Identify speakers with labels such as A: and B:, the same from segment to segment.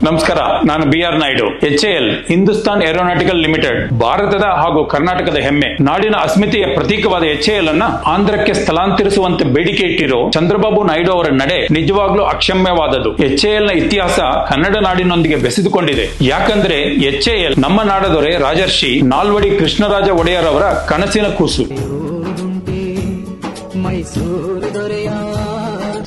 A: ನಮಸ್ಕಾರ, ನಾನು BR Naidu. HAL Hindustan aeronautical limited ಭಾರತದ ಹಾಗೂ ಕರ್ನಾಟಕದ ಹೆಮ್ಮೆ. ನಾಡಿನ ಅಸ್ಮಿತೆಯ ಪ್ರತೀಕವಾದ HAL ಅನ್ನ ಆಂಧ್ರಕ್ಕೆ ಸ್ಥಳಾಂತರಿಸುವಂತೆ ಬೇಡಿಕೆ ಇಟ್ಟಿರೋ ಚಂದ್ರಬಾಬು ನಾಯ್ಡು ಅವರ ನಡೆ ನಿಜವಾಗ್ಲೂ ಅಕ್ಷಮ್ಯವಾದದ್ದು. HAL ನ ಇತಿಹಾಸ ಕನ್ನಡ ನಾಡಿನೊಂದಿಗೆ ಬೆಸೆದುಕೊಂಡಿದೆ. ಯಾಕಂದ್ರೆ HAL ನಮ್ಮ ನಾಡದೊರೆ ರಾಜರ್ಷಿ ನಾಲ್ವಡಿ ಕೃಷ್ಣರಾಜ ಒಡೆಯರ್ ಅವರ ಕನಸಿನ ಕೂಸು.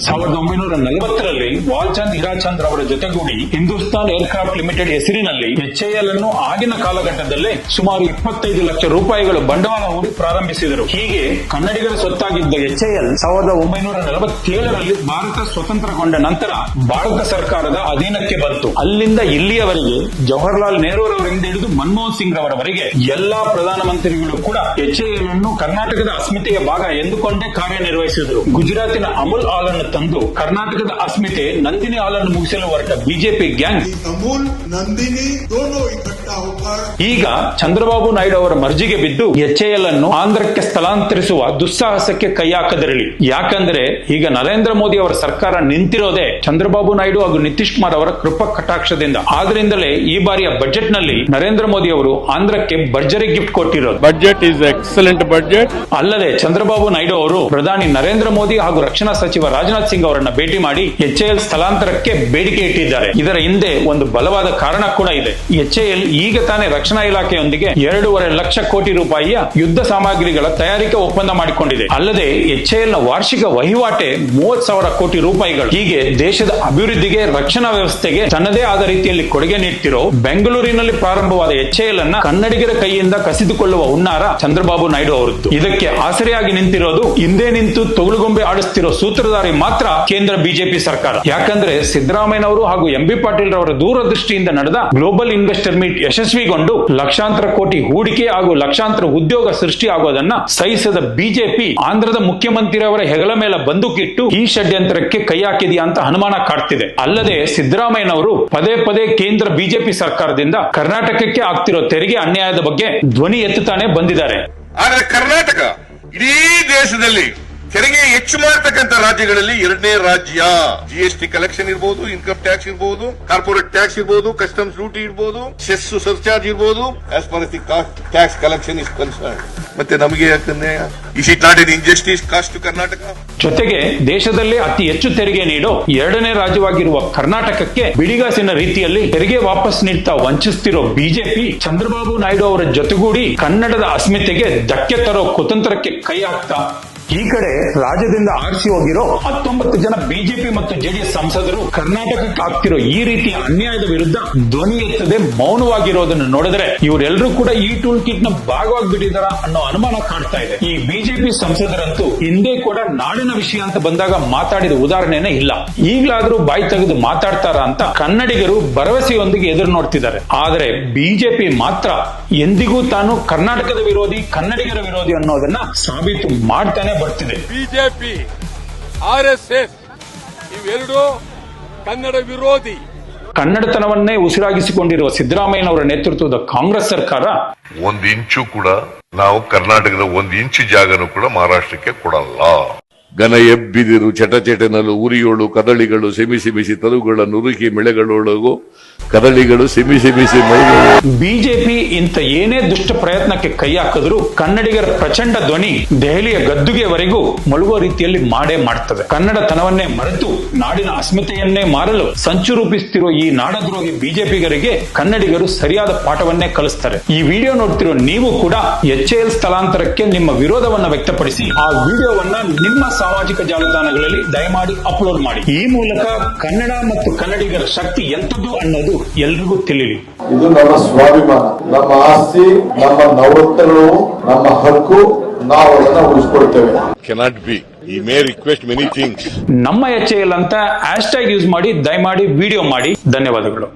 A: 1940ರಲ್ಲಿ ವಾಲ್ಚಂದ್ ಹಿರಾಚಂದ್ರ ಅವರ ಜೊತೆಗೂಡಿ ಹಿಂದೂಸ್ತಾನ್ ಏರ್ಕ್ರಾಫ್ಟ್ ಲಿಮಿಟೆಡ್ ಹೆಸರಿನಲ್ಲಿ HAL ಅನ್ನು ಆಗಿನ ಕಾಲಘಟ್ಟದಲ್ಲೇ ಸುಮಾರು 25 ಲಕ್ಷ ರೂಪಾಯಿಗಳು ಬಂಡವಾಳ ಹೂಡಿ ಪ್ರಾರಂಭಿಸಿದರು. ಹೀಗೆ ಕನ್ನಡಿಗರ ಸೊತ್ತಾಗಿದ್ದ HAL 1947ರಲ್ಲಿ ಭಾರತ ಸ್ವತಂತ್ರಗೊಂಡ ನಂತರ ಭಾರತ ಸರ್ಕಾರದ ಅಧೀನಕ್ಕೆ ಬಂತು. ಅಲ್ಲಿಂದ ಇಲ್ಲಿಯವರೆಗೆ ಜವಾಹರ್ಲಾಲ್ ನೆಹರೂರವರಿಂದ ಹಿಡಿದು ಮನಮೋಹನ್ ಸಿಂಗ್ ರವರವರೆಗೆ ಎಲ್ಲಾ ಪ್ರಧಾನಮಂತ್ರಿಗಳು ಕೂಡ HAL ಅನ್ನು ಕರ್ನಾಟಕದ ಅಸ್ಮಿತೆಯ ಭಾಗ ಎಂದುಕೊಂಡೇ ಕಾರ್ಯನಿರ್ವಹಿಸಿದರು. ಗುಜರಾತಿನ ಅಮುಲ್ ಹಾಲನ್ನು ತಂದು ಕರ್ನಾಟಕದ ಅಸ್ಮಿತೆ ನಂದಿನಿ ಹಾಲನ್ನು ಮುಗಿಸಲು ಹೊರಟ ಬಿಜೆಪಿ ಗ್ಯಾಂಗ್ ಈಗ ಚಂದ್ರಬಾಬು ನಾಯ್ಡು ಅವರ ಮರ್ಜಿಗೆ ಬಿದ್ದು HAL ಅನ್ನು ಆಂಧ್ರಕ್ಕೆ ಸ್ಥಳಾಂತರಿಸುವ ದುಸ್ಸಾಹಸಕ್ಕೆ ಕೈ ಹಾಕದಿರಲಿ. ಯಾಕಂದ್ರೆ ಈಗ ನರೇಂದ್ರ ಮೋದಿ ಅವರ ಸರ್ಕಾರ ನಿಂತಿರೋದೇ ಚಂದ್ರಬಾಬು ನಾಯ್ಡು ಹಾಗೂ ನಿತೀಶ್ ಕುಮಾರ್ ಅವರ ಕೃಪಾ ಕಟಾಕ್ಷದಿಂದ. ಆದ್ರಿಂದಲೇ ಈ ಬಾರಿಯ ಬಜೆಟ್ ನಲ್ಲಿ ನರೇಂದ್ರ ಮೋದಿ ಅವರು ಆಂಧ್ರಕ್ಕೆ ಭರ್ಜರಿ ಗಿಫ್ಟ್ ಕೊಟ್ಟಿರೋದು.
B: Budget is excellent budget.
A: ಅಲ್ಲದೆ ಚಂದ್ರಬಾಬು ನಾಯ್ಡು ಅವರು ಪ್ರಧಾನಿ ನರೇಂದ್ರ ಮೋದಿ ಹಾಗೂ ರಕ್ಷಣಾ ಸಚಿವ ರಾಜನಾಥ್ ಸಿಂಗ್ ಅವರನ್ನ ಭೇಟಿ ಮಾಡಿ HAL ಸ್ಥಳಾಂತರಕ್ಕೆ ಬೇಡಿಕೆ ಇಟ್ಟಿದ್ದಾರೆ. ಇದರ ಹಿಂದೆ ಒಂದು ಬಲವಾದ ಕಾರಣ ಕೂಡ ಇದೆ. HAL ಈಗ ತಾನೇ ರಕ್ಷಣಾ ಇಲಾಖೆಯೊಂದಿಗೆ 2.5 ಲಕ್ಷ ಕೋಟಿ ರೂಪಾಯಿಯ ಯುದ್ಧ ಸಾಮಗ್ರಿಗಳ ತಯಾರಿಕಾ ಒಪ್ಪಂದ ಮಾಡಿಕೊಂಡಿದೆ. ಅಲ್ಲದೆ HAL ನ ವಾರ್ಷಿಕ ವಹಿವಾಟೆ 30,000 ಕೋಟಿ ರೂಪಾಯಿಗಳು. ಹೀಗೆ ದೇಶದ ಅಭಿವೃದ್ಧಿಗೆ, ರಕ್ಷಣಾ ವ್ಯವಸ್ಥೆಗೆ ತನ್ನದೇ ಆದ ರೀತಿಯಲ್ಲಿ ಕೊಡುಗೆ ನೀಡುತ್ತಿರೋ ಬೆಂಗಳೂರಿನಲ್ಲಿ ಪ್ರಾರಂಭವಾದ HAL ಅನ್ನ ಕನ್ನಡಿಗರ ಕೈಯಿಂದ ಕಸಿದುಕೊಳ್ಳುವ ಹುನ್ನಾರ ಚಂದ್ರಬಾಬು ನಾಯ್ಡು ಅವರದ್ದು. ಇದಕ್ಕೆ ಆಸರೆಯಾಗಿ ನಿಂತಿರೋದು ಹಿಂದೆ ನಿಂತು ತೊಗಲುಗೊಂಬೆ ಆಡಿಸ್ತಿರೋ ಸೂತ್ರಧಾರಿ ಮಾತ್ರ ಕೇಂದ್ರ ಬಿಜೆಪಿ ಸರ್ಕಾರ. ಯಾಕಂದ್ರೆ ಸಿದ್ದರಾಮಯ್ಯನವರು ಹಾಗೂ MB ಪಾಟೀಲ್ ರವರ ದೂರದೃಷ್ಟಿಯಿಂದ ನಡೆದ ಗ್ಲೋಬಲ್ ಇನ್ವೆಸ್ಟರ್ ಮೀಟ್ ಯಶಸ್ವಿಗೊಂಡು ಲಕ್ಷಾಂತರ ಕೋಟಿ ಹೂಡಿಕೆ ಹಾಗೂ ಲಕ್ಷಾಂತರ ಉದ್ಯೋಗ ಸೃಷ್ಟಿ ಆಗೋದನ್ನ ಸಹಿಸದ ಬಿಜೆಪಿ ಆಂಧ್ರದ ಮುಖ್ಯಮಂತ್ರಿಯವರ ಹೆಗಲ ಮೇಲೆ ಬಂದೂಕಿಟ್ಟು ಈ ಷಡ್ಯಂತ್ರಕ್ಕೆ ಕೈ ಹಾಕಿದೆಯಾ ಅಂತ ಅನುಮಾನ ಕಾಡ್ತಿದೆ. ಅಲ್ಲದೆ ಸಿದ್ದರಾಮಯ್ಯನವರು ಪದೇ ಪದೇ ಕೇಂದ್ರ ಬಿಜೆಪಿ ಸರ್ಕಾರದಿಂದ ಕರ್ನಾಟಕಕ್ಕೆ ಆಗ್ತಿರೋ ತೆರಿಗೆ ಅನ್ಯಾಯದ ಬಗ್ಗೆ ಧ್ವನಿ ಎತ್ತುತ್ತಾನೆ ಬಂದಿದ್ದಾರೆ.
C: ಆದ್ರೆ ಕರ್ನಾಟಕ ಇಡೀ ದೇಶದಲ್ಲಿ ತೆರಿಗೆ ಹೆಚ್ಚು ಮಾಡತಕ್ಕಂಥ ರಾಜ್ಯಗಳಲ್ಲಿ 2ನೇ ರಾಜ್ಯ. GST ಕಲೆಕ್ಷನ್ ಇರಬಹುದು, ಇನ್ಕಮ್ ಟ್ಯಾಕ್ಸ್ ಇರಬಹುದು, ಕಾರ್ಪೊರೇಟ್ ಟ್ಯಾಕ್ಸ್ ಇರಬಹುದು, ಕಸ್ಟಮ್ಸ್ ಡ್ಯೂಟಿ ಇರಬಹುದು, ಸೆಸ್ ಸರ್ಚಾರ್ಜ್ ಇರಬಹುದು. As far the tax collection is concern. ಮತ್ತೆ ನಮಗೆ ಯಾಕಂದ್ರೆ is it not an injustice cost to Karnataka? ಜೊತೆಗೆ ದೇಶದಲ್ಲೇ ಅತಿ ಹೆಚ್ಚು ತೆರಿಗೆ ನೀಡೋ 2ನೇ ರಾಜ್ಯವಾಗಿರುವ ಕರ್ನಾಟಕಕ್ಕೆ ಬಿಡಿಗಾಸಿನ ರೀತಿಯಲ್ಲಿ ತೆರಿಗೆ ವಾಪಸ್ ನೀಡ್ತಾ ವಂಚಿಸುತ್ತಿರೋ ಬಿಜೆಪಿ ಚಂದ್ರಬಾಬು ನಾಯ್ಡು ಅವರ ಜೊತೆಗೂಡಿ ಕನ್ನಡದ ಅಸ್ಮಿತೆಗೆ ಧಕ್ಕೆ ತರೋ ಕುತಂತ್ರಕ್ಕೆ ಕೈ ಹಾಕ್ತಾ ಈ ಕಡೆ ರಾಜ್ಯದಿಂದ ಆರಿಸಿ ಹೋಗಿರೋ 19 ಜನ ಬಿಜೆಪಿ ಮತ್ತು JDS ಸಂಸದರು ಕರ್ನಾಟಕಕ್ಕೆ ಆಗ್ತಿರೋ ಈ ರೀತಿಯ ಅನ್ಯಾಯದ ವಿರುದ್ಧ ಧ್ವನಿ ಎತ್ತದೆ ಮೌನವಾಗಿರೋದನ್ನು ನೋಡಿದ್ರೆ ಇವರೆಲ್ಲರೂ ಕೂಡ ಈ ಟೂಲ್ ಕಿಟ್ ನ ಭಾಗವಾಗಿಬಿಟ್ಟಿದಾರ ಅನ್ನೋ ಅನುಮಾನ ಕಾಡ್ತಾ ಇದೆ. ಈ ಬಿಜೆಪಿ ಸಂಸದರಂತೂ ಹಿಂದೆ ಕೂಡ ನಾಡಿನ ವಿಷಯ ಅಂತ ಬಂದಾಗ ಮಾತಾಡಿದ ಉದಾಹರಣೆನೇ ಇಲ್ಲ. ಈಗಲಾದ್ರೂ ಬಾಯಿ ತೆಗೆದು ಮಾತಾಡ್ತಾರ ಅಂತ ಕನ್ನಡಿಗರು ಭರವಸೆಯೊಂದಿಗೆ ಎದುರು ನೋಡ್ತಿದ್ದಾರೆ. ಆದರೆ ಬಿಜೆಪಿ ಮಾತ್ರ ಎಂದಿಗೂ ತಾನು ಕರ್ನಾಟಕದ ವಿರೋಧಿ, ಕನ್ನಡಿಗರ ವಿರೋಧಿ ಅನ್ನೋದನ್ನ ಸಾಬೀತು ಮಾಡ್ತಾನೆ ಬರ್ತಿದೆ.
B: ಬಿಜೆಪಿ, RSS ಇವೆರಡು ಕನ್ನಡ ವಿರೋಧಿ.
A: ಕನ್ನಡತನವನ್ನೇ ಉಸಿರಾಗಿಸಿಕೊಂಡಿರುವ ಸಿದ್ದರಾಮಯ್ಯನವರ ನೇತೃತ್ವದ ಕಾಂಗ್ರೆಸ್ ಸರ್ಕಾರ
C: 1 ಇಂಚು ಕೂಡ ನಾವು ಕರ್ನಾಟಕದ 1 ಇಂಚು ಜಾಗನೂ ಕೂಡ ಮಹಾರಾಷ್ಟ್ರಕ್ಕೆ ಕೊಡಲ್ಲ.
D: ಗನ ಎಬ್ಬಿದಿರು ಚಟಚಟನಲು ಉರಿಯೋಳು ಕದಳಿಗಳು ಸೆಮಿಸಿ ತರುಗಳ ನುರುಕಿ ಮೆಳೆಗಳೊಳಗು ಕದಳಿಗಳು ಸೆಮಿಸಿ
A: ಬಿಜೆಪಿ ಇಂಥ ಏನೇ ದುಷ್ಟ ಪ್ರಯತ್ನಕ್ಕೆ ಕೈ ಹಾಕಿದ್ರು ಕನ್ನಡಿಗರ ಪ್ರಚಂಡ ಧ್ವನಿ ದೆಹಲಿಯ ಗದ್ದುಗೆವರೆಗೂ ಮಲಗುವ ರೀತಿಯಲ್ಲಿ ಮಾಡೇ ಮಾಡ್ತದೆ. ಕನ್ನಡತನವನ್ನೇ ಮರೆತು ನಾಡಿನ ಅಸ್ಮಿತೆಯನ್ನೇ ಮಾರಲು ಸಂಚು ರೂಪಿಸುತ್ತಿರುವ ಈ ನಾಡದ್ರೋಹಿ ಬಿಜೆಪಿಗರಿಗೆ ಕನ್ನಡಿಗರು ಸರಿಯಾದ ಪಾಠವನ್ನೇ ಕಲಿಸ್ತಾರೆ. ಈ ವಿಡಿಯೋ ನೋಡ್ತಿರೋ ನೀವು ಕೂಡ HAL ಸ್ಥಳಾಂತರಕ್ಕೆ ನಿಮ್ಮ ವಿರೋಧವನ್ನ ವ್ಯಕ್ತಪಡಿಸಿ ಆ ವಿಡಿಯೋವನ್ನ ನಿಮ್ಮ ಸಾಮಾಜಿಕ ಜಾಲತಾಣಗಳಲ್ಲಿ ದಯಮಾಡಿ ಅಪ್ಲೋಡ್ ಮಾಡಿ. ಈ ಮೂಲಕ ಕನ್ನಡ ಮತ್ತು ಕನ್ನಡಿಗರ ಶಕ್ತಿ ಎಂತದ್ದು ಅನ್ನೋದು ಎಲ್ರಿಗೂ ತಿಳಿಯಲಿ.
E: ಇದು ನಮ್ಮ ಸ್ವಾಭಿಮಾನ, ನಮ್ಮ ಆಸ್ತಿ, ನಮ್ಮ ನವರತ್ನಗಳು, ನಮ್ಮ ಹಕ್ಕು. ನಾವು ಅದನ್ನ ಉಳಿಸ್ಕೊಳ್ತೇವೆ.
D: Cannot be. I may request many things.
A: ನಮ್ಮ HAL ಅಂತ ಹ್ಯಾಶ್ ಟ್ಯಾಗ್ ಯೂಸ್ ಮಾಡಿ ದಯಮಾಡಿ ವಿಡಿಯೋ ಮಾಡಿ. ಧನ್ಯವಾದಗಳು.